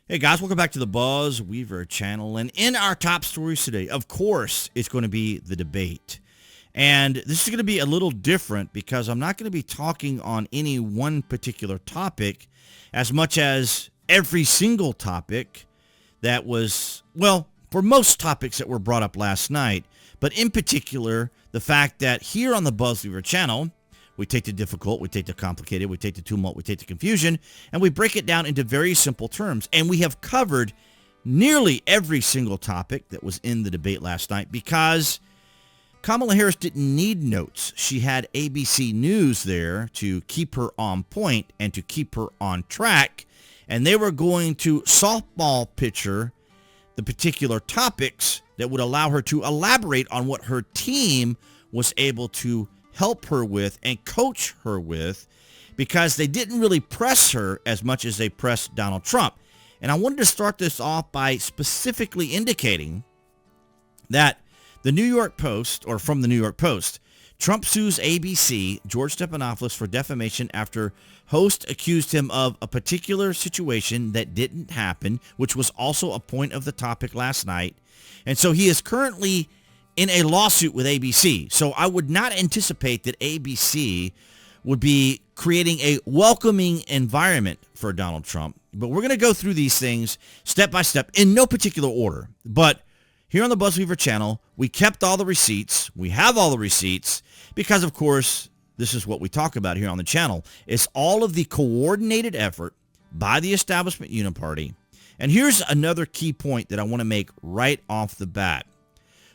Hey guys, welcome back to the BuzWeaver channel. And in our top stories today, of course, it's going to be the debate. And this is going to be a little different because I'm not going to be talking on any one particular topic as much as every single topic that was, well, for most topics that were brought up last night, but in particular, the fact that here on the BuzWeaver channel, we take the difficult, we take the complicated, we take the tumult, we take the confusion, and we break it down into very simple terms. And we have covered nearly every single topic that was in the debate last night because Kamala Harris didn't need notes. She had ABC News there to keep her on point and to keep her on track. And they were going to softball pitcher the particular topics that would allow her to elaborate on what her team was able to help her with and coach her with, because they didn't really press her as much as they pressed Donald Trump. And I wanted to start this off by specifically indicating that the New York Post, or from the New York Post, Trump sues ABC, George Stephanopoulos, for defamation after host accused him of a particular situation that didn't happen, which was also a point of the topic last night. And so he is currently in a lawsuit with ABC. So I would not anticipate that ABC would be creating a welcoming environment for Donald Trump. But we're going to go through these things step by step in no particular order. But here on the BuzWeaver channel, we kept all the receipts. We have all the receipts because, of course, this is what we talk about here on the channel. It's all of the coordinated effort by the Establishment Uni-party. And here's another key point that I want to make right off the bat.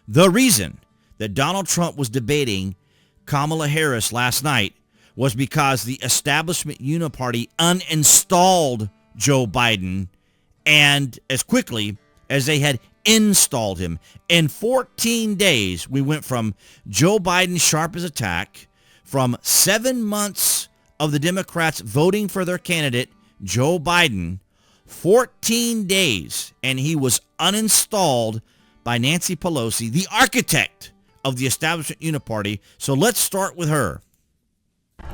The reason that Donald Trump was debating Kamala Harris last night was because the Establishment Uni-party uninstalled Joe Biden, and as quickly as they had installed him. In 14 days, we went from Joe Biden sharp as a tack, from 7 months of the Democrats voting for their candidate, Joe Biden, 14 days, and he was uninstalled by Nancy Pelosi, the architect of the Establishment Uni-party. So let's start with her.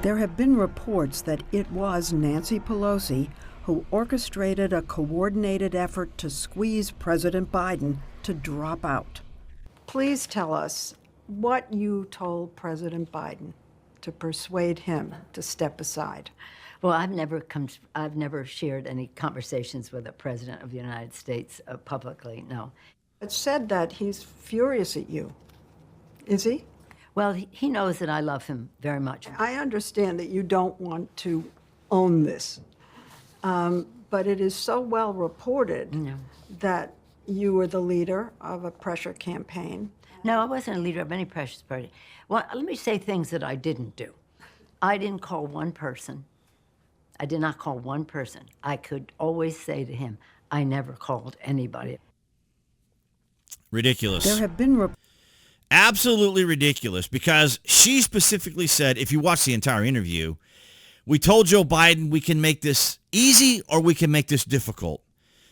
There have been reports that it was Nancy Pelosi who orchestrated a coordinated effort to squeeze President Biden to drop out. Please tell us what you told President Biden to persuade him to step aside. Well, I've never shared any conversations with the President of the United States publicly, no. It's said that he's furious at you. Is he? Well, he knows that I love him very much. I understand that you don't want to own this, but it is so well reported that you were the leader of a pressure campaign. No, I wasn't a leader of any pressure party. Well, let me say things that I didn't do. I didn't call one person. I did not call one person. I could always say to him, I never called anybody. Ridiculous. There have been absolutely ridiculous, because she specifically said, if you watch the entire interview, we told Joe Biden we can make this easy or we can make this difficult.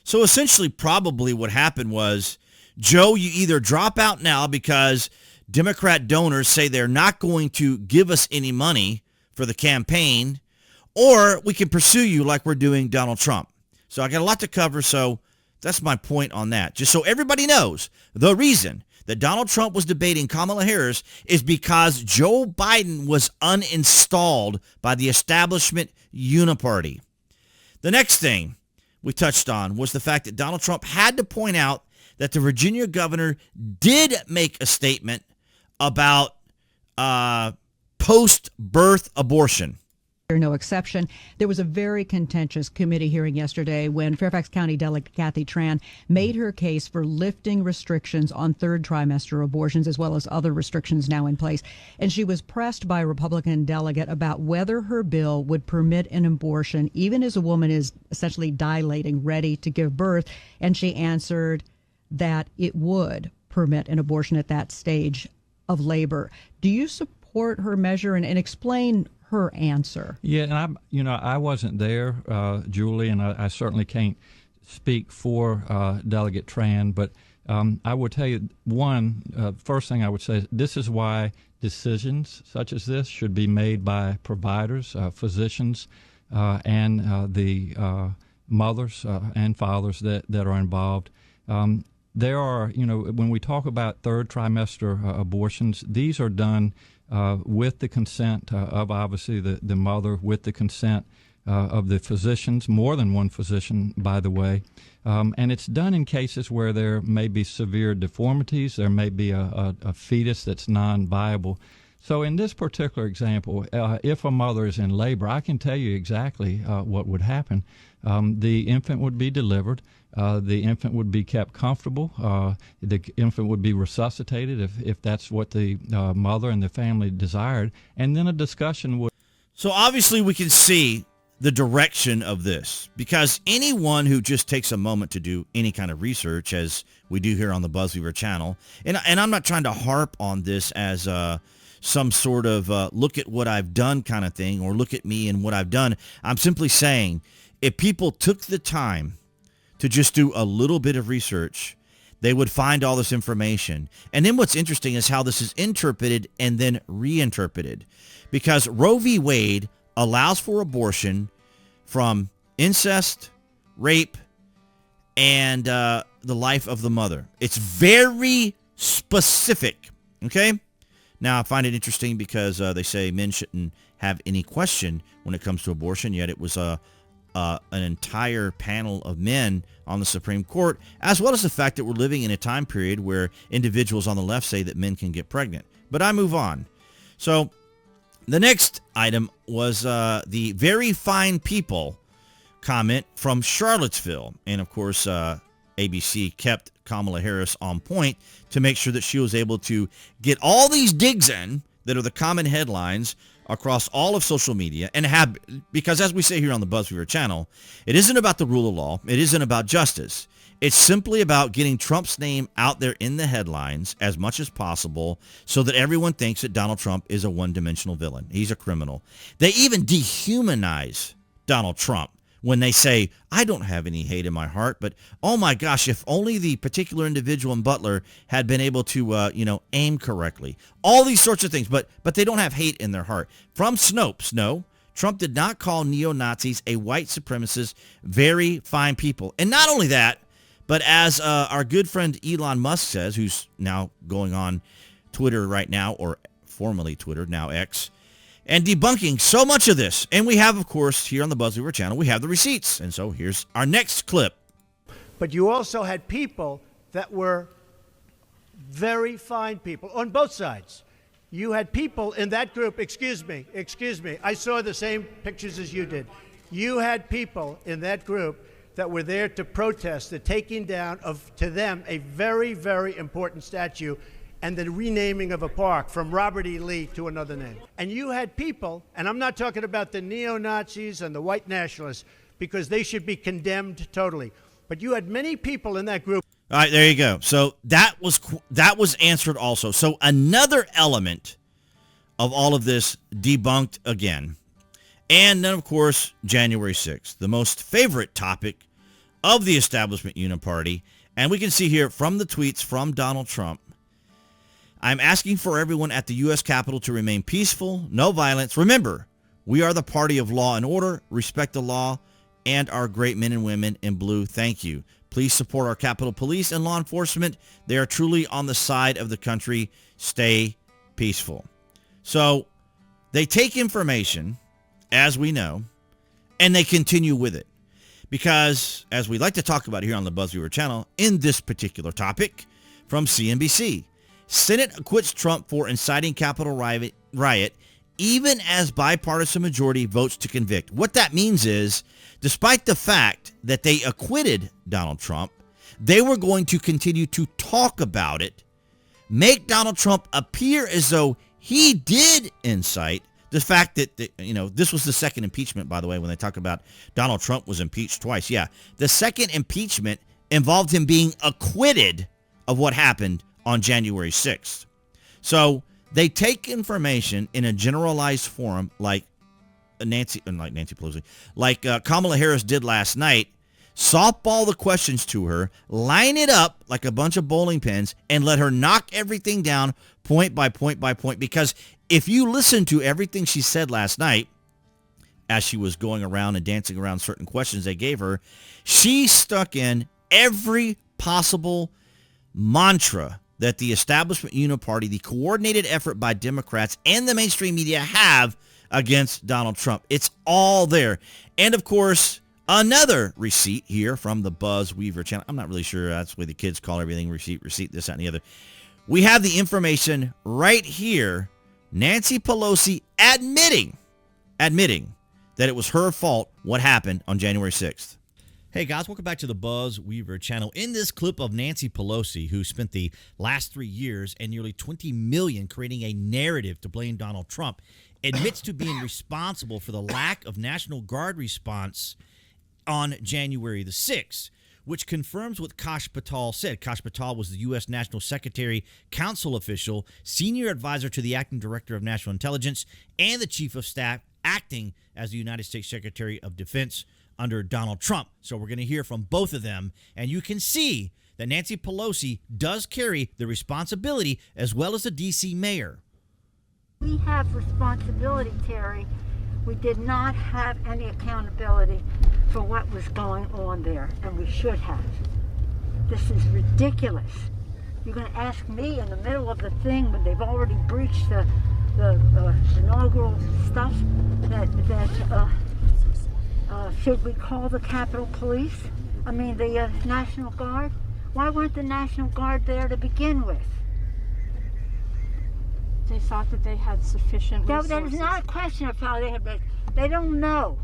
So essentially probably what happened was, Joe, you either drop out now because Democrat donors say they're not going to give us any money for the campaign, or we can pursue you like we're doing Donald Trump. So I got a lot to cover, so that's my point on that. Just so everybody knows, the reason that Donald Trump was debating Kamala Harris is because Joe Biden was uninstalled by the Establishment Uni-party. The next thing we touched on was the fact that Donald Trump had to point out that the Virginia governor did make a statement about post-birth abortion. No exception. There was a very contentious committee hearing yesterday when Fairfax County Delegate Kathy Tran made her case for lifting restrictions on third trimester abortions, as well as other restrictions now in place. And she was pressed by a Republican delegate about whether her bill would permit an abortion even as a woman is essentially dilating, ready to give birth. And she answered that it would permit an abortion at that stage of labor. Do you support her measure, and explain her answer? Yeah, and I wasn't there, Julie, and I certainly can't speak for Delegate Tran, but I would tell you, first thing I would say is this is why decisions such as this should be made by providers, physicians, and the mothers and fathers that are involved. There are, when we talk about third trimester abortions, these are done with the consent of obviously the mother, with the consent of the physicians, more than one physician, by the way. And it's done in cases where there may be severe deformities, there may be a fetus that's non-viable. So in this particular example, if a mother is in labor, I can tell you exactly what would happen. The infant would be delivered. The infant would be kept comfortable. The infant would be resuscitated if that's what the mother and the family desired. And then a discussion would... So obviously we can see the direction of this, because anyone who just takes a moment to do any kind of research, as we do here on the BuzWeaver channel, and I'm not trying to harp on this as some sort of look at what I've done kind of thing, or look at me and what I've done. I'm simply saying, if people took the time to just do a little bit of research, they would find all this information. And then what's interesting is how this is interpreted and then reinterpreted, because Roe v. Wade allows for abortion from incest, rape, and the life of the mother. It's very specific, okay? Now, I find it interesting because they say men shouldn't have any question when it comes to abortion, yet it was an entire panel of men on the Supreme Court, as well as the fact that we're living in a time period where individuals on the left say that men can get pregnant. But I move on. So the next item was the very fine people comment from Charlottesville. And, of course, ABC kept Kamala Harris on point to make sure that she was able to get all these digs in that are the common headlines across all of social media, and have, because as we say here on the BuzWeaver channel, it isn't about the rule of law. It isn't about justice. It's simply about getting Trump's name out there in the headlines as much as possible so that everyone thinks that Donald Trump is a one-dimensional villain. He's a criminal. They even dehumanize Donald Trump when they say, I don't have any hate in my heart, but oh my gosh, if only the particular individual in Butler had been able to, aim correctly. All these sorts of things, but they don't have hate in their heart. From Snopes, no, Trump did not call neo-Nazis a white supremacist, very fine people. And not only that, but as our good friend Elon Musk says, who's now going on Twitter right now, or formerly Twitter, now X, and debunking so much of this. And we have, of course, here on the BuzWeaver channel, we have the receipts. And so here's our next clip. But you also had people that were very fine people on both sides. You had people in that group, excuse me, I saw the same pictures as you did. You had people in that group that were there to protest the taking down of, to them, a very, very important statue and the renaming of a park from Robert E. Lee to another name. And you had people, and I'm not talking about the neo-Nazis and the white nationalists, because they should be condemned totally. But you had many people in that group. All right, there you go. So that was answered also. So another element of all of this debunked again. And then, of course, January 6th, the most favorite topic of the Establishment Uni-party. And we can see here from the tweets from Donald Trump, I'm asking for everyone at the U.S. Capitol to remain peaceful, no violence. Remember, we are the party of law and order. Respect the law and our great men and women in blue. Thank you. Please support our Capitol Police and law enforcement. They are truly on the side of the country. Stay peaceful. So they take information, as we know, and they continue with it. Because, as we like to talk about here on the BuzWeaver channel, in this particular topic from CNBC, Senate acquits Trump for inciting Capitol riot, even as bipartisan majority votes to convict. What that means is, despite the fact that they acquitted Donald Trump, they were going to continue to talk about it, make Donald Trump appear as though he did incite. The fact that, this was the second impeachment, by the way, when they talk about Donald Trump was impeached twice. Yeah, the second impeachment involved him being acquitted of what happened on January 6th. So they take information in a generalized form like Kamala Harris did last night, softball the questions to her, line it up like a bunch of bowling pins, and let her knock everything down point by point by point. Because if you listen to everything she said last night, as she was going around and dancing around certain questions they gave her, she stuck in every possible mantra that the Establishment Uni-party, the coordinated effort by Democrats and the mainstream media have against Donald Trump. It's all there. And of course, another receipt here from the BuzWeaver channel. I'm not really sure that's the way the kids call everything, receipt, this, that, and the other. We have the information right here. Nancy Pelosi admitting that it was her fault what happened on January 6th. Hey guys, welcome back to the BuzWeaver channel. In this clip of Nancy Pelosi, who spent the last 3 years and nearly $20 million creating a narrative to blame Donald Trump, admits to being responsible for the lack of National Guard response on January the 6th, which confirms what Kash Patel said. Kash Patel was the U.S. National Secretary, Council official, senior advisor to the acting director of national intelligence, and the chief of staff acting as the United States Secretary of Defense under Donald Trump. So we're going to hear from both of them, and you can see that Nancy Pelosi does carry the responsibility as well as the D.C. mayor. We have responsibility, Terry. We did not have any accountability for what was going on there, and we should have. This is ridiculous. You're going to ask me in the middle of the thing when they've already breached the inaugural stuff that should we call the Capitol Police? I mean, the National Guard? Why weren't the National Guard there to begin with? They thought that they had sufficient resources. That is not a question of how they had, but they don't know.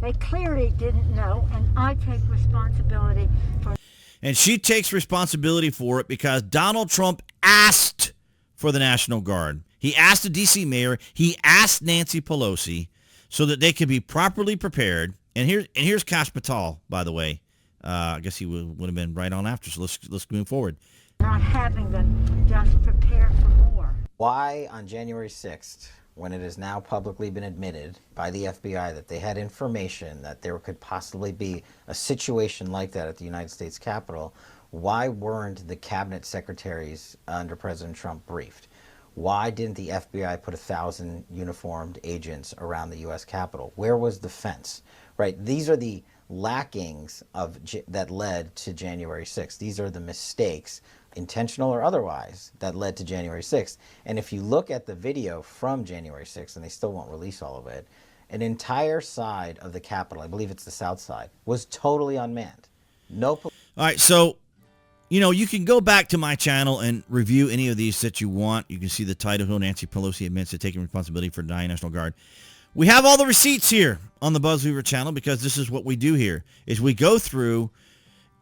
They clearly didn't know, and I take responsibility for. And she takes responsibility for it because Donald Trump asked for the National Guard. He asked the D.C. mayor. He asked Nancy Pelosi so that they could be properly prepared. And here's Kash Patel, by the way. I guess he would have been right on after. So let's move forward. Not having them just prepare for more. Why on January 6th, when it has now publicly been admitted by the FBI that they had information that there could possibly be a situation like that at the United States Capitol, why weren't the cabinet secretaries under President Trump briefed? Why didn't the FBI put 1,000 uniformed agents around the U.S. Capitol? Where was the fence? Right? These are the lackings that led to January 6th. These are the mistakes, intentional or otherwise, that led to January 6th. And if you look at the video from January 6th, and they still won't release all of it, an entire side of the Capitol, I believe it's the south side, was totally unmanned. No. All right, so, you can go back to my channel and review any of these that you want. You can see the title, Nancy Pelosi admits to taking responsibility for denying National Guard. We have all the receipts here on the BuzWeaver channel because this is what we do here, is we go through.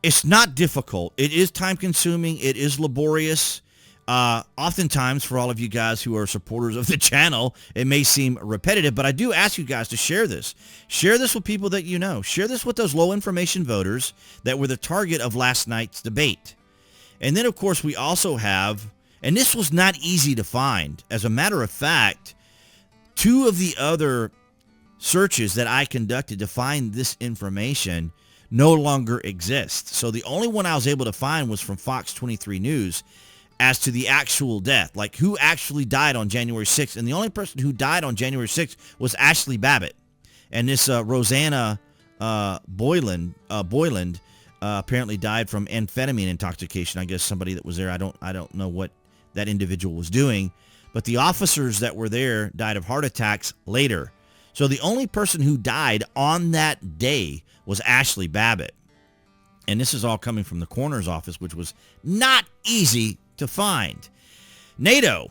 It's not difficult. It is time-consuming. It is laborious. Oftentimes, for all of you guys who are supporters of the channel, it may seem repetitive, but I do ask you guys to share this. Share this with people that you know. Share this with those low-information voters that were the target of last night's debate. And then, of course, we also have, and this was not easy to find. As a matter of fact, two of the other searches that I conducted to find this information no longer exist. So the only one I was able to find was from Fox 23 News as to the actual death, like who actually died on January 6th. And the only person who died on January 6th was Ashley Babbitt. And this Rosanna Boyland apparently died from amphetamine intoxication. I guess somebody that was there. I don't know what that individual was doing. But the officers that were there died of heart attacks later. So the only person who died on that day was Ashley Babbitt. And this is all coming from the coroner's office, which was not easy to find. NATO,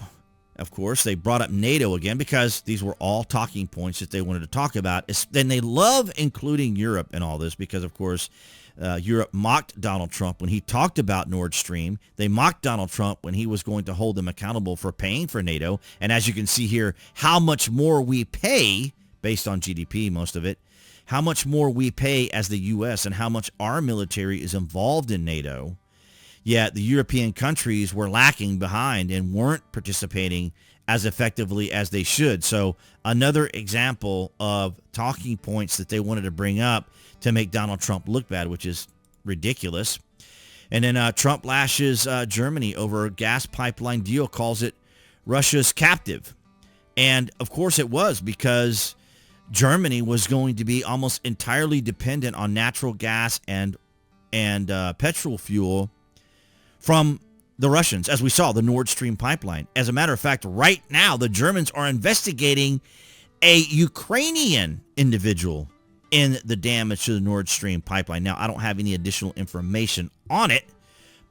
of course, they brought up NATO again because these were all talking points that they wanted to talk about. Then they love including Europe in all this because, of course, Europe mocked Donald Trump when he talked about Nord Stream. They mocked Donald Trump when he was going to hold them accountable for paying for NATO. And as you can see here, how much more we pay, based on GDP, most of it, how much more we pay as the U.S. and how much our military is involved in NATO. Yet the European countries were lacking behind and weren't participating as effectively as they should. So another example of talking points that they wanted to bring up to make Donald Trump look bad, which is ridiculous. And then Trump lashes Germany over a gas pipeline deal, calls it Russia's captive. And, of course, it was because Germany was going to be almost entirely dependent on natural gas and petrol fuel from the Russians, as we saw, the Nord Stream pipeline. As a matter of fact, right now, the Germans are investigating a Ukrainian individual in the damage to the Nord Stream pipeline. Now, I don't have any additional information on it,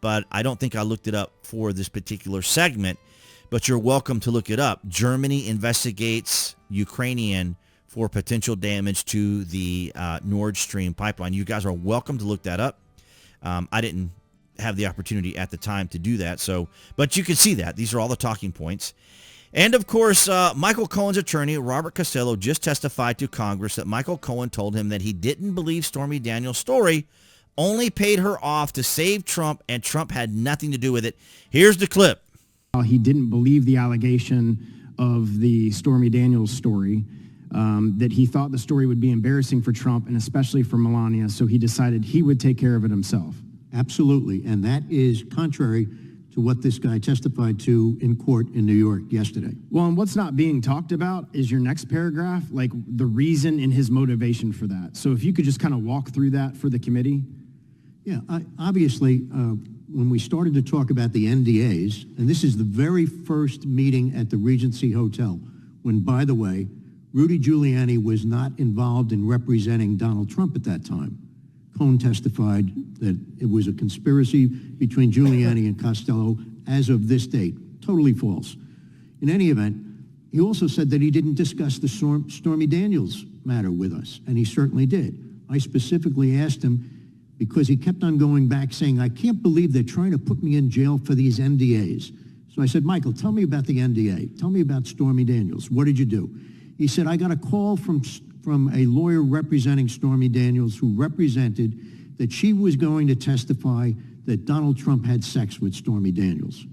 but I don't think I looked it up for this particular segment, but you're welcome to look it up. Germany investigates Ukrainian for potential damage to the Nord Stream pipeline. You guys are welcome to look that up. I didn't have the opportunity at the time to do that, but you can see that. These are all the talking points. And of course, Michael Cohen's attorney, Robert Costello, just testified to Congress that Michael Cohen told him that he didn't believe Stormy Daniels' story, only paid her off to save Trump, and Trump had nothing to do with it. Here's the clip. He didn't believe the allegation of the Stormy Daniels story, that he thought the story would be embarrassing for Trump and especially for Melania, so he decided he would take care of it himself. Absolutely, and that is contrary to what this guy testified to in court in New York yesterday. Well, and what's not being talked about is your next paragraph, like the reason and his motivation for that. So if you could just kind of walk through that for the committee. Yeah, obviously, when we started to talk about the NDAs, and this is the very first meeting at the Regency Hotel, when, by the way, Rudy Giuliani was not involved in representing Donald Trump at that time. Cohen testified that it was a conspiracy between Giuliani and Costello as of this date. Totally false. In any event, he also said that he didn't discuss the Stormy Daniels matter with us, and he certainly did. I specifically asked him because he kept on going back saying, I can't believe they're trying to put me in jail for these NDAs. So I said, Michael, tell me about the NDA. Tell me about Stormy Daniels. What did you do? He said, I got a call from a lawyer representing Stormy Daniels who represented that she was going to testify that Donald Trump had sex with Stormy Daniels.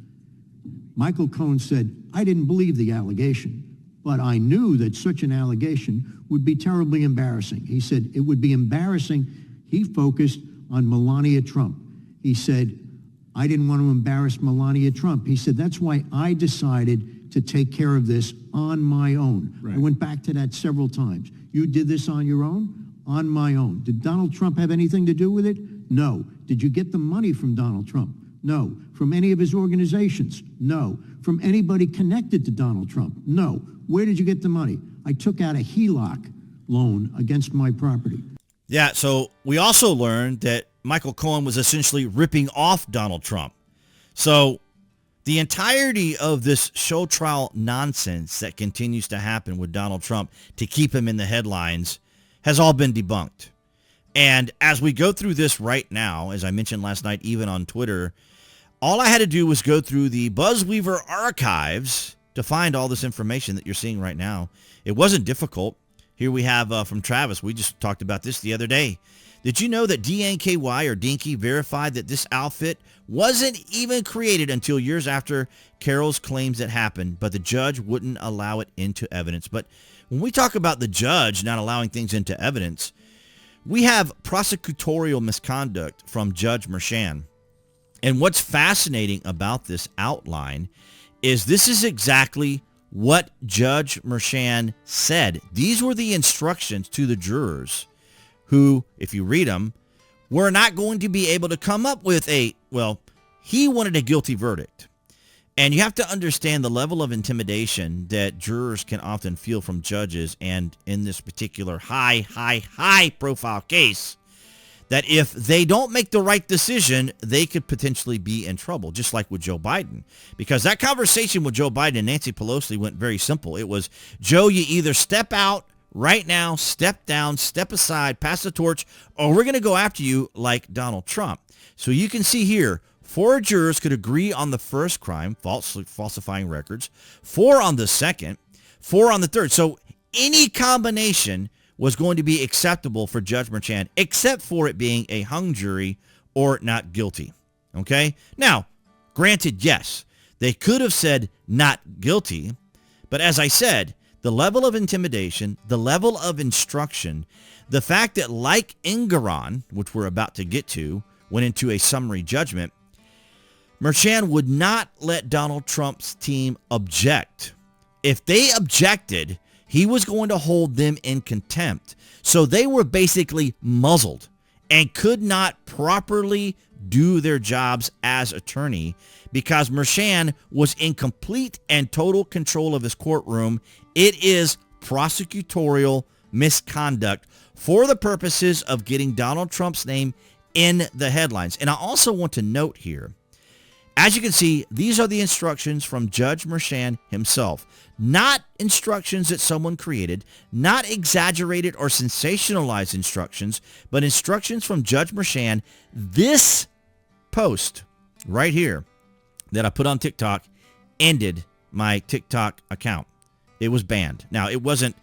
Michael Cohen said, I didn't believe the allegation, but I knew that such an allegation would be terribly embarrassing. He said it would be embarrassing. He focused on Melania Trump. He said, I didn't want to embarrass Melania Trump. He said, that's why I decided to take care of this on my own. Right. I went back to that several times. You did this on your own? On my own. Did Donald Trump have anything to do with it? No. Did you get the money from Donald Trump? No. From any of his organizations? No. From anybody connected to Donald Trump? No. Where did you get the money? I took out a HELOC loan against my property. Yeah, so we also learned that Michael Cohen was essentially ripping off Donald Trump. So the entirety of this show trial nonsense that continues to happen with Donald Trump to keep him in the headlines has all been debunked. And as we go through this right now, as I mentioned last night, even on Twitter, all I had to do was go through the BuzWeaver archives to find all this information that you're seeing right now. It wasn't difficult. Here we have from Travis. We just talked about this the other day. Did you know that DNKY or Dinky verified that this outfit wasn't even created until years after Carol's claims it happened, but the judge wouldn't allow it into evidence? But when we talk about the judge not allowing things into evidence, we have prosecutorial misconduct from Judge Merchan. And what's fascinating about this outline is this is exactly what Judge Merchan said. These were the instructions to the jurors who, if you read them, were not going to be able to come up with he wanted a guilty verdict. And you have to understand the level of intimidation that jurors can often feel from judges, and in this particular high profile case, that if they don't make the right decision, they could potentially be in trouble, just like with Joe Biden. Because that conversation with Joe Biden and Nancy Pelosi went very simple. It was, Joe, you either step out right now, step down, step aside, pass the torch, or we're going to go after you like Donald Trump. So you can see here, 4 jurors could agree on the first crime, falsifying records, 4 on the second, 4 on the third. So any combination was going to be acceptable for Judge Merchan, except for it being a hung jury or not guilty. Okay? Now, granted, yes, they could have said not guilty, but as I said, the level of intimidation, the level of instruction, the fact that like Engoron, which we're about to get to, went into a summary judgment, Merchan would not let Donald Trump's team object. If they objected, he was going to hold them in contempt. So they were basically muzzled and could not properly do their jobs as attorney because Merchan was in complete and total control of his courtroom. It is prosecutorial misconduct for the purposes of getting Donald Trump's name in the headlines. And I also want to note here, as you can see, these are the instructions from Judge Merchan himself, not instructions that someone created, not exaggerated or sensationalized instructions, but instructions from Judge Merchan. This post right here that I put on TikTok ended my TikTok account. It was banned. Now, it wasn't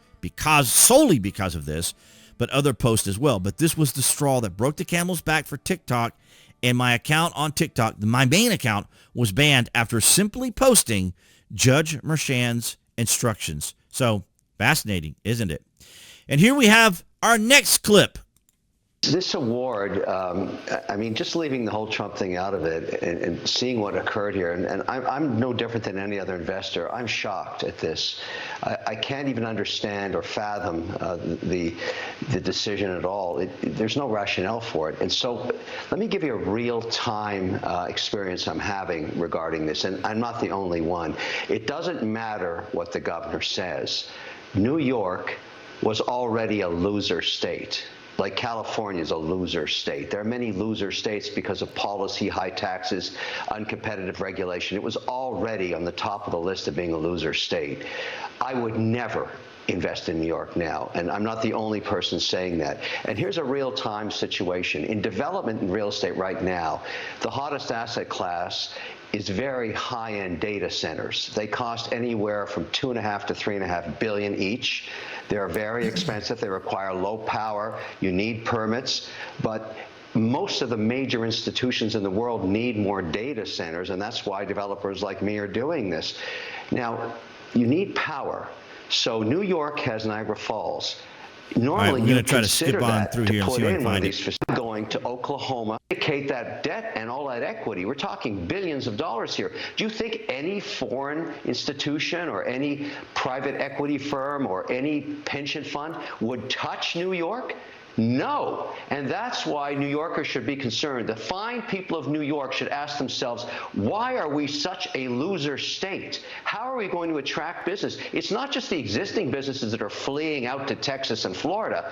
solely because of this, but other posts as well. But this was the straw that broke the camel's back for TikTok, and my account on TikTok, my main account, was banned after simply posting Judge Merchan's instructions. So, fascinating, isn't it? And here we have our next clip. This award, I mean, just leaving the whole Trump thing out of it and seeing what occurred here, and I'm no different than any other investor. I'm shocked at this. I can't even understand or fathom the decision at all. There's no rationale for it. And so let me give you a real-time experience I'm having regarding this, and I'm not the only one. It doesn't matter what the governor says. New York was already a loser state. Like California is a loser state. There are many loser states because of policy, high taxes, uncompetitive regulation. It was already on the top of the list of being a loser state. I would never invest in New York now, and I'm not the only person saying that. And here's a real-time situation. In development in real estate right now, the hottest asset class is very high-end data centers. They cost anywhere from $2.5 to $3.5 billion each. They're very expensive. They require low power. You need permits. But most of the major institutions in the world need more data centers, and that's why developers like me are doing this. Now, you need power. So New York has Niagara Falls. Normally, we're you going to try to skip on through here and see if I can find it. Going to Oklahoma, indicate that debt and all that equity. We're talking billions of dollars here. Do you think any foreign institution or any private equity firm or any pension fund would touch New York? No. And that's why New Yorkers should be concerned. The fine people of New York should ask themselves, why are we such a loser state? How are we going to attract business? It's not just the existing businesses that are fleeing out to Texas and Florida.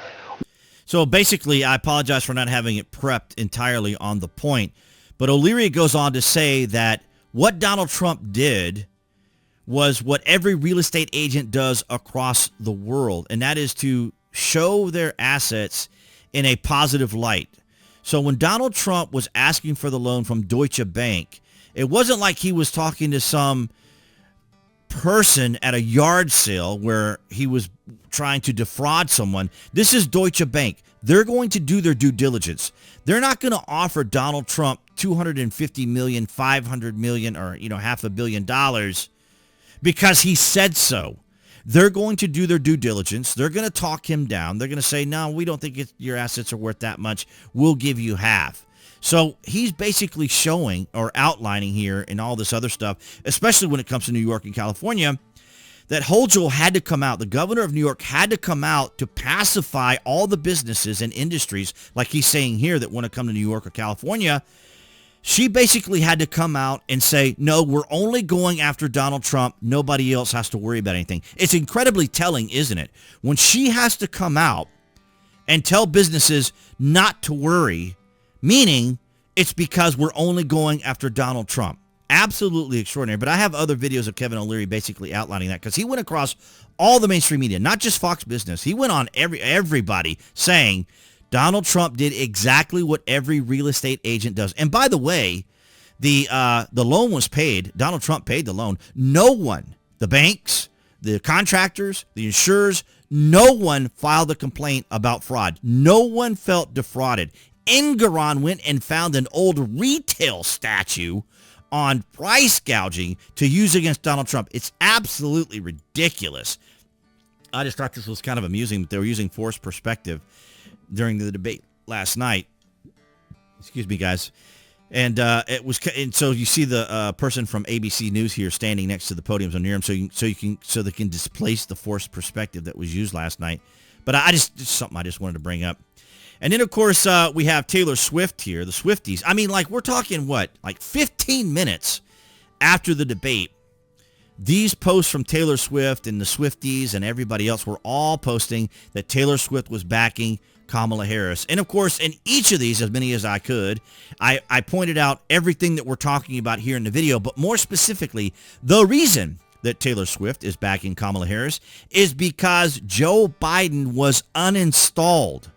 So basically, I apologize for not having it prepped entirely on the point, but O'Leary goes on to say that what Donald Trump did was what every real estate agent does across the world, and that is to show their assets in a positive light. So when Donald Trump was asking for the loan from Deutsche Bank, it wasn't like he was talking to some person at a yard sale where he was trying to defraud someone. This is Deutsche Bank. They're going to do their due diligence. They're not going to offer Donald Trump $250 million, $500 million, or $500 million because he said so. They're going to do their due diligence. They're going to talk him down. They're going to say, no, we don't think your assets are worth that much. We'll give you half. So he's basically showing or outlining here and all this other stuff, especially when it comes to New York and California, that Hochul had to come out. The governor of New York had to come out to pacify all the businesses and industries, like he's saying here, that want to come to New York or California. She basically had to come out and say, no, we're only going after Donald Trump. Nobody else has to worry about anything. It's incredibly telling, isn't it? When she has to come out and tell businesses not to worry, meaning it's because we're only going after Donald Trump. Absolutely extraordinary. But I have other videos of Kevin O'Leary basically outlining that, because he went across all the mainstream media, not just Fox Business. He went on everybody saying Donald Trump did exactly what every real estate agent does. And by the way, the loan was paid. Donald Trump paid the loan. No one, the banks, the contractors, the insurers, no one filed a complaint about fraud. No one felt defrauded. Engoron went and found an old retail statue on price gouging to use against Donald Trump. It's absolutely ridiculous. I just thought this was kind of amusing that they were using forced perspective during the debate last night. Excuse me, guys. And and so you see the person from ABC News here standing next to the podiums on near him, so they can displace the forced perspective that was used last night. But it's something I just wanted to bring up. And then of course we have Taylor Swift here, the Swifties. I mean, like we're talking like 15 minutes after the debate. These posts from Taylor Swift and the Swifties and everybody else were all posting that Taylor Swift was backing Kamala Harris. And of course, in each of these, as many as I could, I pointed out everything that we're talking about here in the video, but more specifically, the reason that Taylor Swift is backing Kamala Harris is because Joe Biden was uninstalled.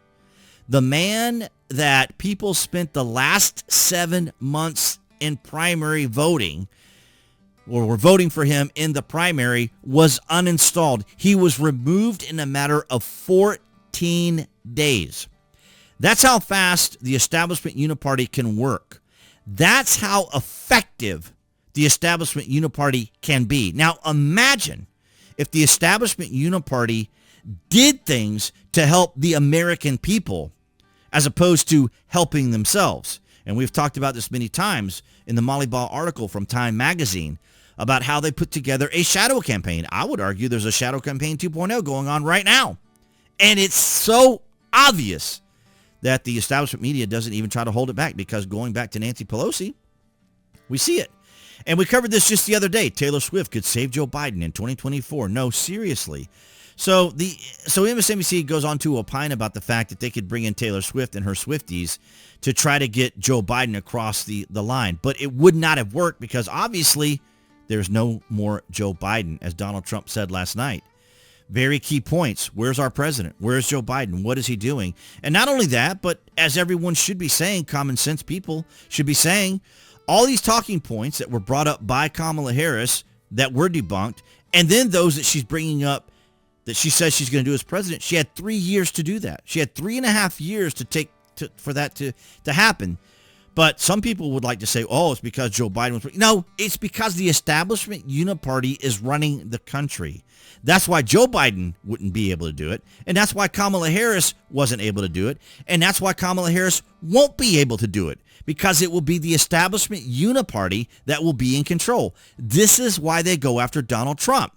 The man that people spent the last 7 months in primary voting, or were voting for him in the primary, was uninstalled. He was removed in a matter of 14 days. That's how fast the Establishment Uni-party can work. That's how effective the Establishment Uni-party can be. Now imagine if the Establishment Uni-party did things to help the American people as opposed to helping themselves. And we've talked about this many times in the Molly Ball article from Time Magazine about how they put together a shadow campaign. I would argue there's a shadow campaign 2.0 going on right now. And it's so obvious that the establishment media doesn't even try to hold it back, because going back to Nancy Pelosi, we see it. And we covered this just the other day. Taylor Swift could save Joe Biden in 2024. No, seriously. So MSNBC goes on to opine about the fact that they could bring in Taylor Swift and her Swifties to try to get Joe Biden across the line. But it would not have worked, because obviously there's no more Joe Biden, as Donald Trump said last night. Very key points. Where's our president? Where's Joe Biden? What is he doing? And not only that, but as everyone should be saying, common sense people should be saying, all these talking points that were brought up by Kamala Harris that were debunked, and then those that she's bringing up that she says she's going to do as president, she had 3 years to do that. She had 3.5 years for that to happen. But some people would like to say, oh, it's because Joe Biden was... No, it's because the Establishment Uni-party is running the country. That's why Joe Biden wouldn't be able to do it. And that's why Kamala Harris wasn't able to do it. And that's why Kamala Harris won't be able to do it, because it will be the Establishment Uni-party that will be in control. This is why they go after Donald Trump.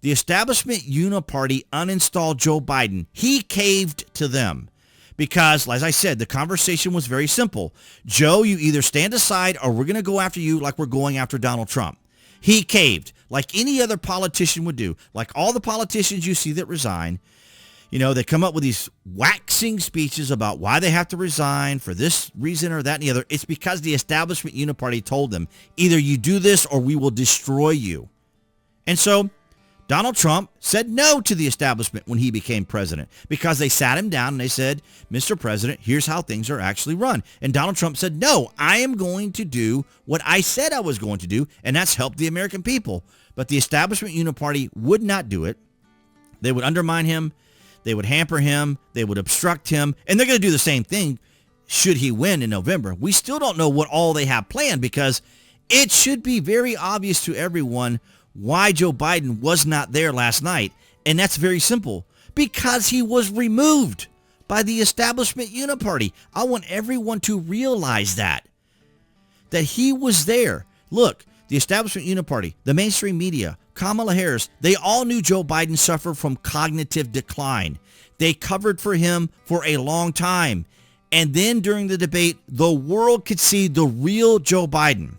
The Establishment Uni-party uninstalled Joe Biden. He caved to them. Because, as I said, the conversation was very simple. Joe, you either stand aside or we're going to go after you like we're going after Donald Trump. He caved like any other politician would do. Like all the politicians you see that resign, they come up with these waxing speeches about why they have to resign for this reason or that and the other. It's because the Establishment Uni-party told them, either you do this or we will destroy you. And so Donald Trump said no to the establishment when he became president, because they sat him down and they said, Mr. President, here's how things are actually run. And Donald Trump said, no, I am going to do what I said I was going to do, and that's help the American people. But the Establishment Uni-party would not do it. They would undermine him. They would hamper him. They would obstruct him. And they're going to do the same thing should he win in November. We still don't know what all they have planned, because it should be very obvious to everyone why Joe Biden was not there last night. And that's very simple. Because he was removed by the Establishment Uni-party. I want everyone to realize that he was there. Look, the Establishment Uni-party, the mainstream media, Kamala Harris, they all knew Joe Biden suffered from cognitive decline. They covered for him for a long time. And then during the debate, the world could see the real Joe Biden.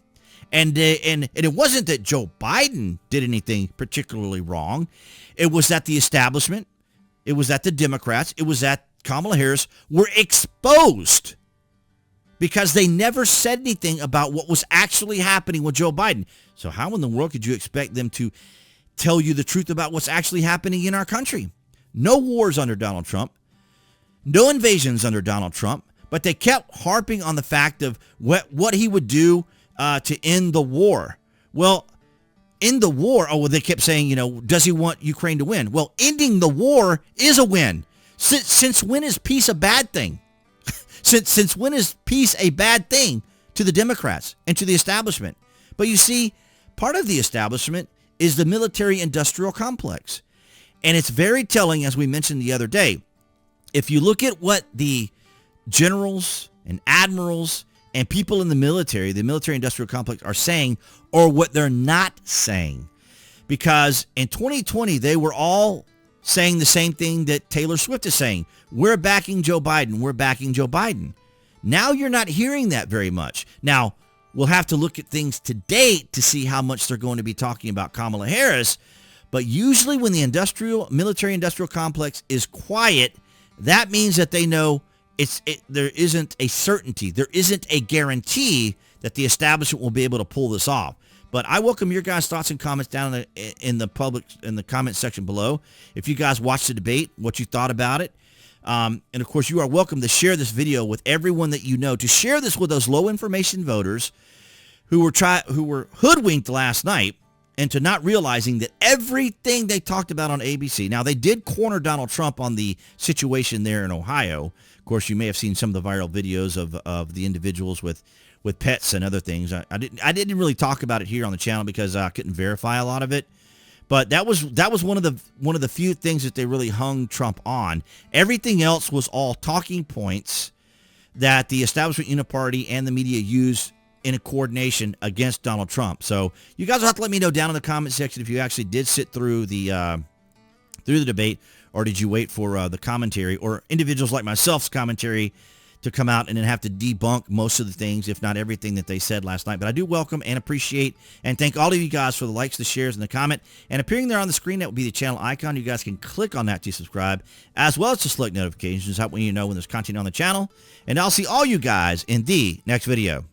And it wasn't that Joe Biden did anything particularly wrong. It was that the establishment, it was that the Democrats, it was that Kamala Harris were exposed because they never said anything about what was actually happening with Joe Biden. So how in the world could you expect them to tell you the truth about what's actually happening in our country? No wars under Donald Trump. No invasions under Donald Trump. But they kept harping on the fact of what he would do to end the war. Well, end the war, they kept saying, does he want Ukraine to win? Well, ending the war is a win. Since when is peace a bad thing? Since when is peace a bad thing to the Democrats and to the establishment? But you see, part of the establishment is the military-industrial complex. And it's very telling, as we mentioned the other day. If you look at what the generals and admirals and people in the military-industrial complex are saying, or what they're not saying. Because in 2020, they were all saying the same thing that Taylor Swift is saying. We're backing Joe Biden. We're backing Joe Biden. Now you're not hearing that very much. Now, we'll have to look at things to date to see how much they're going to be talking about Kamala Harris. But usually when the military-industrial complex is quiet, that means that they know there isn't a certainty. There isn't a guarantee that the establishment will be able to pull this off. But I welcome your guys' thoughts and comments down in the comment section below. If you guys watched the debate, what you thought about it. And of course, you are welcome to share this video with everyone that you know, to share this with those low information voters who were hoodwinked last night into not realizing that everything they talked about on ABC. Now, they did corner Donald Trump on the situation there in Ohio. Of course, you may have seen some of the viral videos of the individuals with pets and other things. I didn't really talk about it here on the channel because I couldn't verify a lot of it. But that was one of the few things that they really hung Trump on. Everything else was all talking points that the Establishment Uni-party and the media used in a coordination against Donald Trump. So you guys will have to let me know down in the comment section if you actually did sit through the debate, or did you wait for the commentary, or individuals like myself's commentary to come out and then have to debunk most of the things, if not everything that they said last night. But I do welcome and appreciate and thank all of you guys for the likes, the shares, and the comment. And appearing there on the screen, that will be the channel icon. You guys can click on that to subscribe, as well as to select notifications. That way you know when there's content on the channel. And I'll see all you guys in the next video.